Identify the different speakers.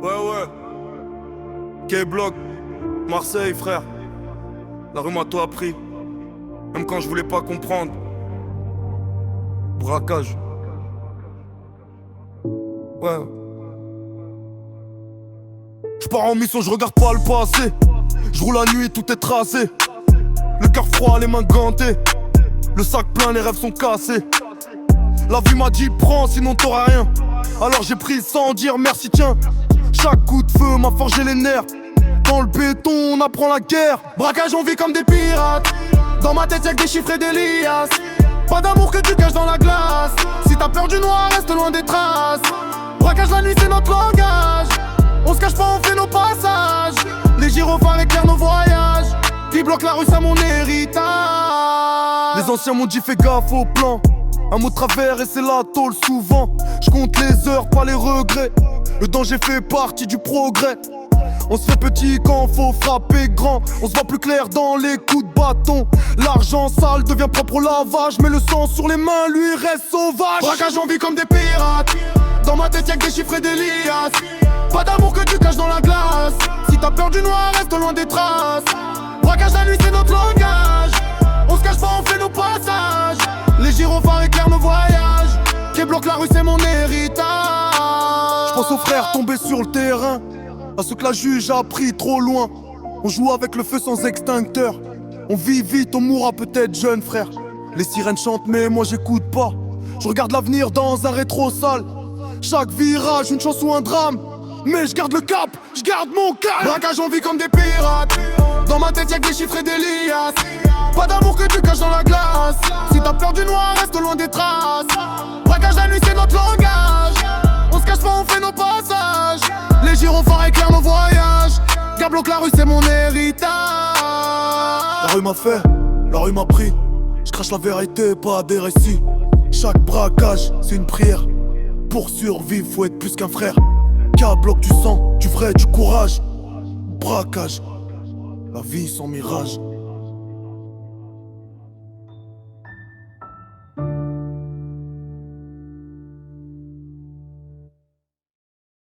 Speaker 1: Ouais, ouais. K-Block, Marseille, frère. La rue m'a tout appris. Même quand je voulais pas comprendre. Braquage. Ouais. Je pars en mission, je regarde pas le passé. Je roule la nuit, tout est tracé. Le cœur froid, les mains gantées. Le sac plein, les rêves sont cassés. La vie m'a dit prends, sinon t'auras rien. Alors j'ai pris sans dire merci, tiens. Chaque coup de feu m'a forgé les nerfs. Dans le béton, on apprend la guerre. Braquage, on vit comme des pirates. Dans ma tête y'a que des chiffres et des liasses. Pas d'amour que tu caches dans la glace. Si t'as peur du noir, reste loin des traces. Braquage la nuit, c'est notre langage. On se cache pas, on fait nos passages. Les gyrophares éclairent nos voyages. Qui bloque la rue, c'est mon héritage. Les anciens m'ont dit fais gaffe au plan. Un mot de travers et c'est la tôle souvent. Je compte les heures, pas les regrets. Le danger fait partie du progrès. On se fait petit quand faut frapper grand. On se voit plus clair dans les coups de bâton. L'argent sale devient propre au lavage. Mais le sang sur les mains lui reste sauvage. Braquage, on vit comme des pirates. Dans ma tête y'a que des chiffres et des liasses. Pas d'amour que tu caches dans la glace. Si t'as peur du noir, reste loin des traces. Braquage la nuit, c'est notre langage. On se cache pas, on fait nos passages. Les gyrophares éclairent nos voyages. Qui bloque la rue, c'est mon héritage. Je pense aux frères tombés sur le terrain. À ceux que la juge a pris trop loin. On joue avec le feu sans extincteur. On vit vite, on mourra peut-être jeune, frère. Les sirènes chantent mais moi j'écoute pas. Je regarde l'avenir dans un rétro sale. Chaque virage, une chance ou un drame. Mais je garde le cap, je garde mon calme. Braquage, on vit comme des pirates. Dans ma tête y'a que des chiffres et des liasses. Pas d'amour que tu caches dans la glace. Si t'as peur du noir, reste loin des traces. Braquage la nuit, c'est notre langage. On se cache pas, on fait nos passages. Les gyrophares éclairent nos voyages. Gabloc, la rue, c'est mon héritage. La rue m'a fait, la rue m'a pris. Je crache la vérité, pas des récits. Chaque braquage, c'est une prière. Pour survivre, faut être plus qu'un frère. K-Block, du sang, du vrai, du courage. Braquage, la vie sans mirage.